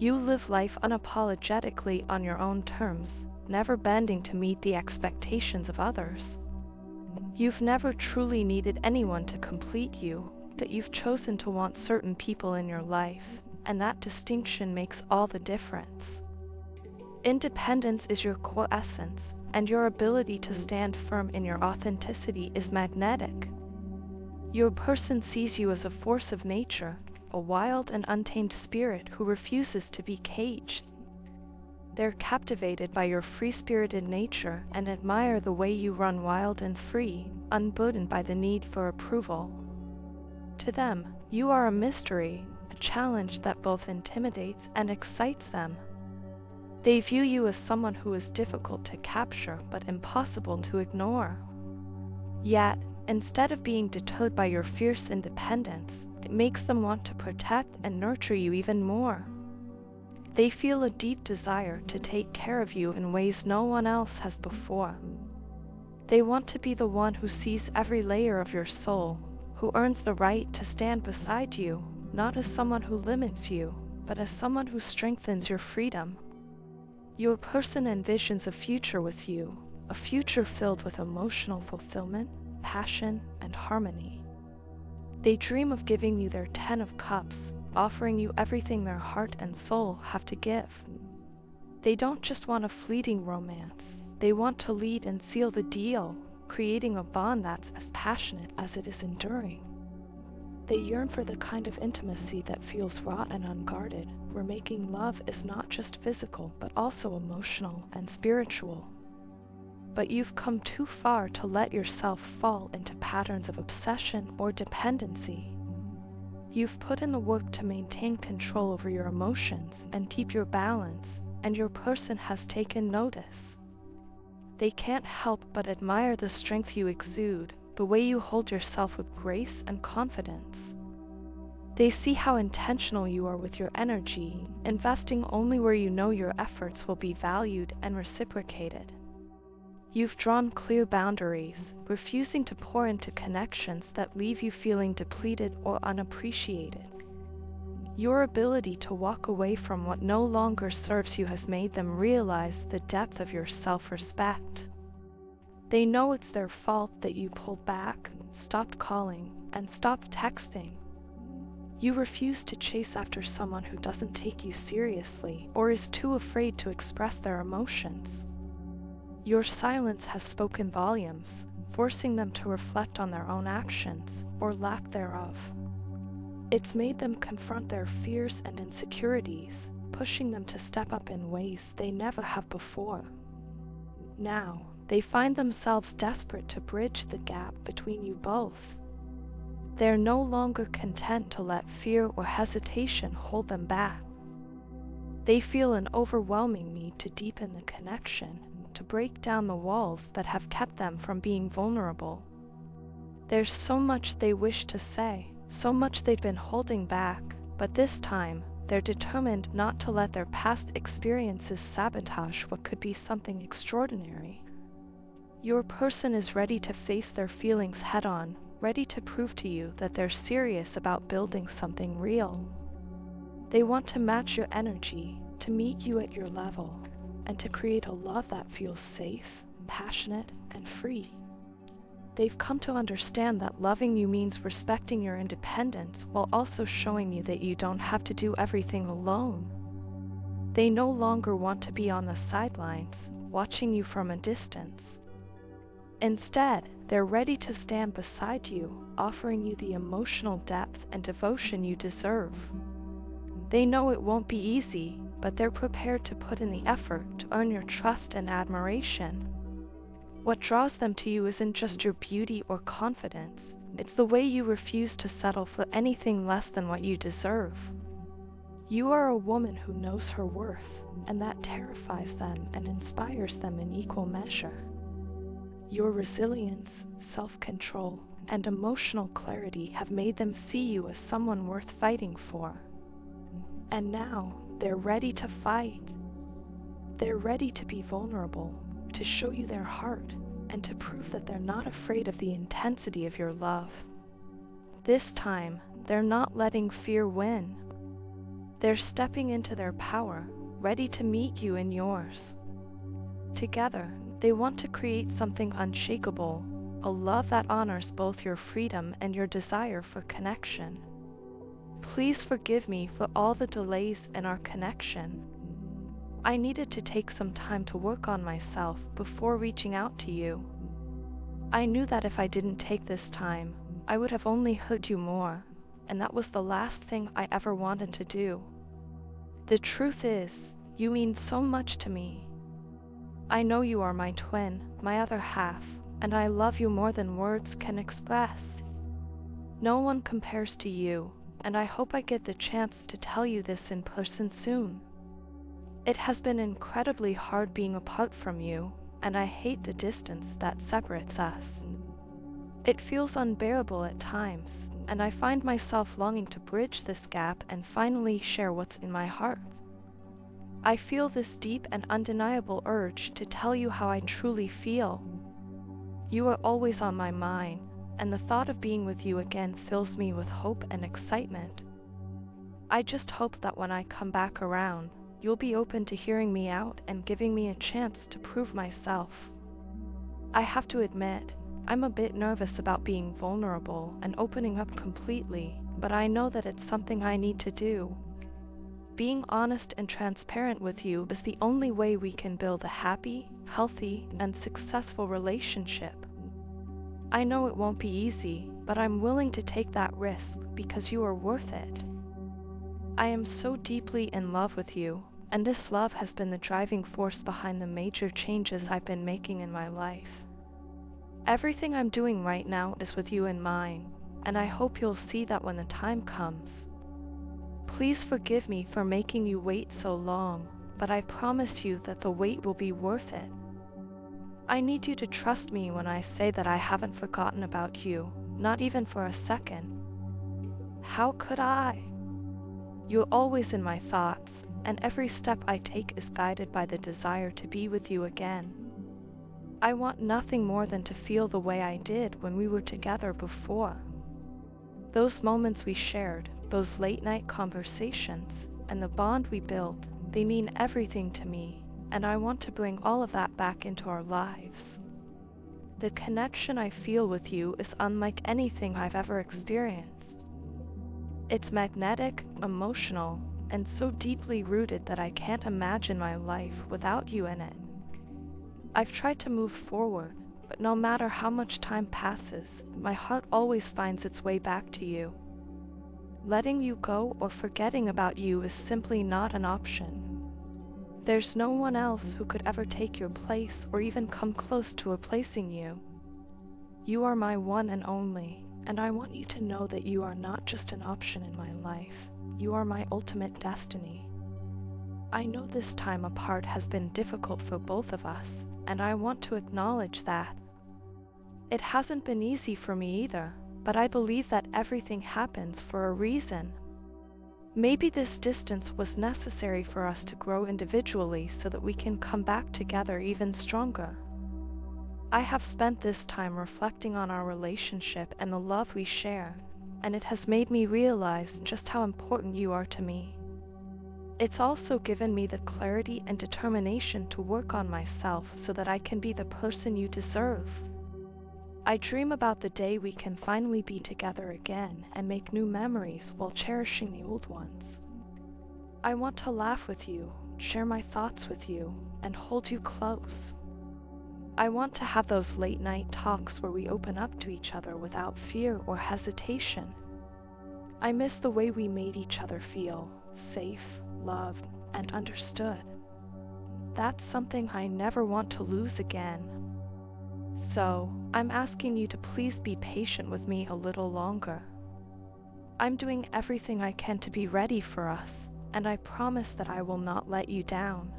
You live life unapologetically on your own terms, never bending to meet the expectations of others. You've never truly needed anyone to complete you, but you've chosen to want certain people in your life, and that distinction makes all the difference. Independence is your core essence, and your ability to stand firm in your authenticity is magnetic. Your person sees you as a force of nature, a wild and untamed spirit who refuses to be caged. They're captivated by your free-spirited nature and admire the way you run wild and free, unburdened by the need for approval. To them, you are a mystery, a challenge that both intimidates and excites them. They view you as someone who is difficult to capture but impossible to ignore. Yet, instead of being deterred by your fierce independence, it makes them want to protect and nurture you even more. They feel a deep desire to take care of you in ways no one else has before. They want to be the one who sees every layer of your soul, who earns the right to stand beside you, not as someone who limits you, but as someone who strengthens your freedom. Your person envisions a future with you, a future filled with emotional fulfillment, passion, and harmony. They dream of giving you their 10 of Cups, offering you everything their heart and soul have to give. They don't just want a fleeting romance, they want to lead and seal the deal, creating a bond that's as passionate as it is enduring. They yearn for the kind of intimacy that feels raw and unguarded, where making love is not just physical but also emotional and spiritual. But you've come too far to let yourself fall into patterns of obsession or dependency. You've put in the work to maintain control over your emotions and keep your balance, and your person has taken notice. They can't help but admire the strength you exude, the way you hold yourself with grace and confidence. They see how intentional you are with your energy, investing only where you know your efforts will be valued and reciprocated. You've drawn clear boundaries, refusing to pour into connections that leave you feeling depleted or unappreciated. Your ability to walk away from what no longer serves you has made them realize the depth of your self-respect. They know it's their fault that you pulled back, stopped calling, and stopped texting. You refuse to chase after someone who doesn't take you seriously or is too afraid to express their emotions. Your silence has spoken volumes, forcing them to reflect on their own actions, or lack thereof. It's made them confront their fears and insecurities, pushing them to step up in ways they never have before. Now, they find themselves desperate to bridge the gap between you both. They're no longer content to let fear or hesitation hold them back. They feel an overwhelming need to deepen the connection, to break down the walls that have kept them from being vulnerable. There's so much they wish to say, so much they've been holding back, but this time, they're determined not to let their past experiences sabotage what could be something extraordinary. Your person is ready to face their feelings head-on, ready to prove to you that they're serious about building something real. They want to match your energy, to meet you at your level, and to create a love that feels safe, passionate, and free. They've come to understand that loving you means respecting your independence while also showing you that you don't have to do everything alone. They no longer want to be on the sidelines, watching you from a distance. Instead, they're ready to stand beside you, offering you the emotional depth and devotion you deserve. They know it won't be easy, but they're prepared to put in the effort to earn your trust and admiration. What draws them to you isn't just your beauty or confidence, it's the way you refuse to settle for anything less than what you deserve. You are a woman who knows her worth, and that terrifies them and inspires them in equal measure. Your resilience, self-control, and emotional clarity have made them see you as someone worth fighting for. And now, they're ready to fight. They're ready to be vulnerable, to show you their heart, and to prove that they're not afraid of the intensity of your love. This time, they're not letting fear win. They're stepping into their power, ready to meet you in yours. Together, they want to create something unshakable, a love that honors both your freedom and your desire for connection. Please forgive me for all the delays in our connection. I needed to take some time to work on myself before reaching out to you. I knew that if I didn't take this time, I would have only hurt you more, and that was the last thing I ever wanted to do. The truth is, you mean so much to me. I know you are my twin, my other half, and I love you more than words can express. No one compares to you, and I hope I get the chance to tell you this in person soon. It has been incredibly hard being apart from you, and I hate the distance that separates us. It feels unbearable at times, and I find myself longing to bridge this gap and finally share what's in my heart. I feel this deep and undeniable urge to tell you how I truly feel. You are always on my mind, and the thought of being with you again fills me with hope and excitement. I just hope that when I come back around, you'll be open to hearing me out and giving me a chance to prove myself. I have to admit, I'm a bit nervous about being vulnerable and opening up completely, but I know that it's something I need to do. Being honest and transparent with you is the only way we can build a happy, healthy, and successful relationship. I know it won't be easy, but I'm willing to take that risk because you are worth it. I am so deeply in love with you, and this love has been the driving force behind the major changes I've been making in my life. Everything I'm doing right now is with you in mind, and I hope you'll see that when the time comes. Please forgive me for making you wait so long, but I promise you that the wait will be worth it. I need you to trust me when I say that I haven't forgotten about you, not even for a second. How could I? You're always in my thoughts, and every step I take is guided by the desire to be with you again. I want nothing more than to feel the way I did when we were together before. Those moments we shared, those late-night conversations, and the bond we built, they mean everything to me, and I want to bring all of that back into our lives. The connection I feel with you is unlike anything I've ever experienced. It's magnetic, emotional, and so deeply rooted that I can't imagine my life without you in it. I've tried to move forward, but no matter how much time passes, my heart always finds its way back to you. Letting you go or forgetting about you is simply not an option. There's no one else who could ever take your place or even come close to replacing you. You are my one and only, and I want you to know that you are not just an option in my life. You are my ultimate destiny. I know this time apart has been difficult for both of us, and I want to acknowledge that. It hasn't been easy for me either, but I believe that everything happens for a reason. Maybe this distance was necessary for us to grow individually so that we can come back together even stronger. I have spent this time reflecting on our relationship and the love we share, and it has made me realize just how important you are to me. It's also given me the clarity and determination to work on myself so that I can be the person you deserve. I dream about the day we can finally be together again and make new memories while cherishing the old ones. I want to laugh with you, share my thoughts with you, and hold you close. I want to have those late-night talks where we open up to each other without fear or hesitation. I miss the way we made each other feel safe, loved, and understood. That's something I never want to lose again. So, I'm asking you to please be patient with me a little longer. I'm doing everything I can to be ready for us, and I promise that I will not let you down.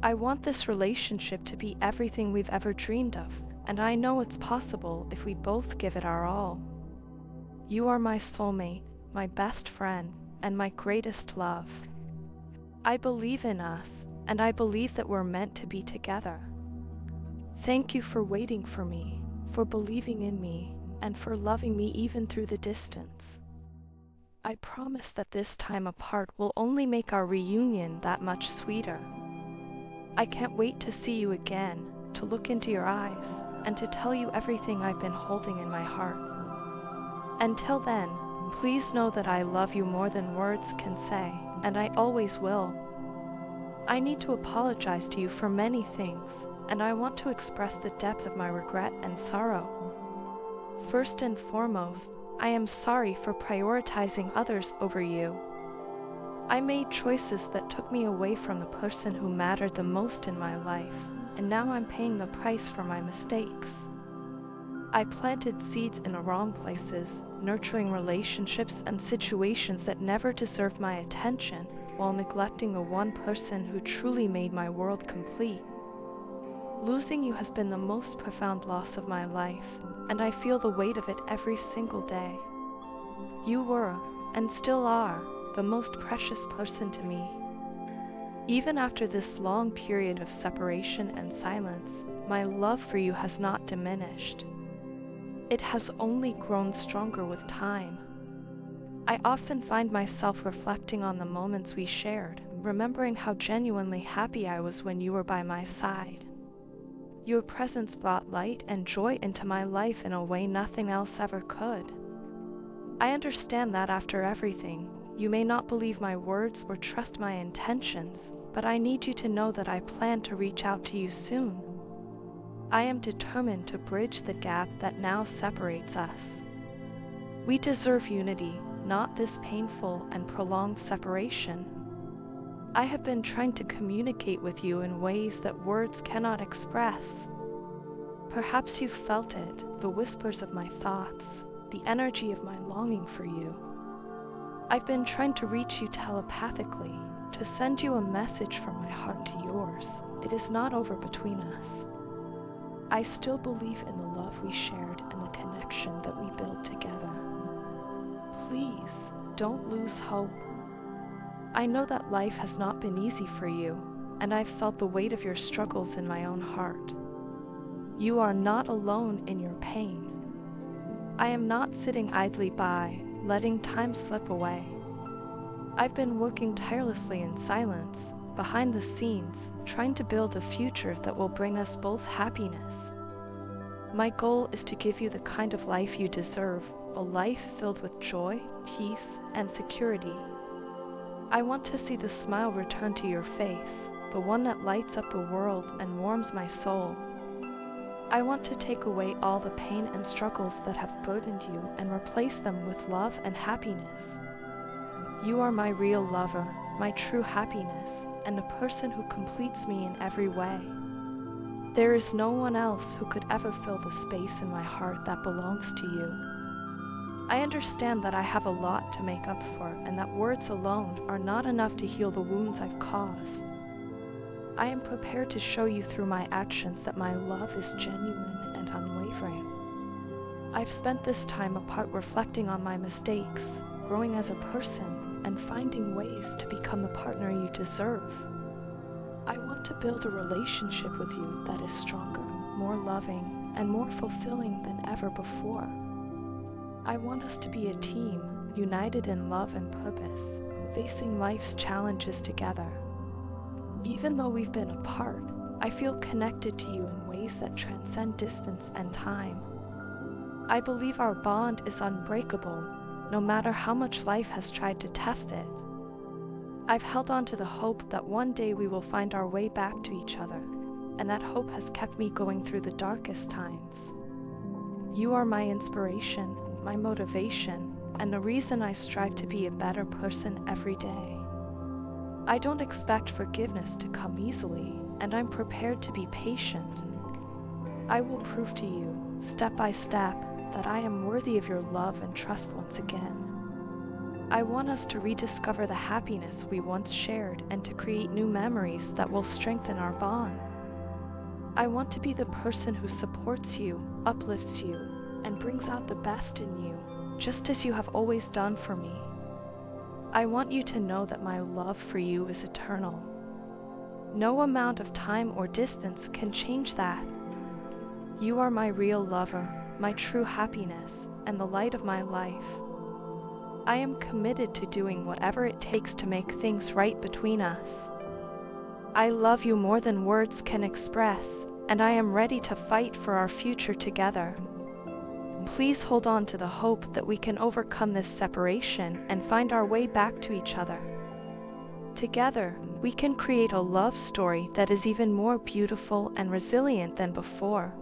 I want this relationship to be everything we've ever dreamed of, and I know it's possible if we both give it our all. You are my soulmate, my best friend, and my greatest love. I believe in us, and I believe that we're meant to be together. Thank you for waiting for me, for believing in me, and for loving me even through the distance. I promise that this time apart will only make our reunion that much sweeter. I can't wait to see you again, to look into your eyes, and to tell you everything I've been holding in my heart. Until then, please know that I love you more than words can say, and I always will. I need to apologize to you for many things, and I want to express the depth of my regret and sorrow. First and foremost, I am sorry for prioritizing others over you. I made choices that took me away from the person who mattered the most in my life, and now I'm paying the price for my mistakes. I planted seeds in the wrong places, nurturing relationships and situations that never deserved my attention, while neglecting the one person who truly made my world complete. Losing you has been the most profound loss of my life, and I feel the weight of it every single day. You were, and still are, the most precious person to me. Even after this long period of separation and silence, my love for you has not diminished. It has only grown stronger with time. I often find myself reflecting on the moments we shared, remembering how genuinely happy I was when you were by my side. Your presence brought light and joy into my life in a way nothing else ever could. I understand that after everything, you may not believe my words or trust my intentions, but I need you to know that I plan to reach out to you soon. I am determined to bridge the gap that now separates us. We deserve unity, not this painful and prolonged separation. I have been trying to communicate with you in ways that words cannot express. Perhaps you've felt it, the whispers of my thoughts, the energy of my longing for you. I've been trying to reach you telepathically, to send you a message from my heart to yours. It is not over between us. I still believe in the love we shared and the connection that we built together. Please, don't lose hope. I know that life has not been easy for you, and I've felt the weight of your struggles in my own heart. You are not alone in your pain. I am not sitting idly by, letting time slip away. I've been working tirelessly in silence, behind the scenes, trying to build a future that will bring us both happiness. My goal is to give you the kind of life you deserve, a life filled with joy, peace, and security. I want to see the smile return to your face, the one that lights up the world and warms my soul. I want to take away all the pain and struggles that have burdened you and replace them with love and happiness. You are my real lover, my true happiness, and a person who completes me in every way. There is no one else who could ever fill the space in my heart that belongs to you. I understand that I have a lot to make up for and that words alone are not enough to heal the wounds I've caused. I am prepared to show you through my actions that my love is genuine and unwavering. I've spent this time apart reflecting on my mistakes, growing as a person, and finding ways to become the partner you deserve. I want to build a relationship with you that is stronger, more loving, and more fulfilling than ever before. I want us to be a team, united in love and purpose, facing life's challenges together. Even though we've been apart, I feel connected to you in ways that transcend distance and time. I believe our bond is unbreakable, no matter how much life has tried to test it. I've held on to the hope that one day we will find our way back to each other, and that hope has kept me going through the darkest times. You are my inspiration, my motivation, and the reason I strive to be a better person every day. I don't expect forgiveness to come easily, and I'm prepared to be patient. I will prove to you, step by step, that I am worthy of your love and trust once again. I want us to rediscover the happiness we once shared and to create new memories that will strengthen our bond. I want to be the person who supports you, uplifts you, and brings out the best in you, just as you have always done for me. I want you to know that my love for you is eternal. No amount of time or distance can change that. You are my real lover, my true happiness, and the light of my life. I am committed to doing whatever it takes to make things right between us. I love you more than words can express, and I am ready to fight for our future together. Please hold on to the hope that we can overcome this separation and find our way back to each other. Together, we can create a love story that is even more beautiful and resilient than before.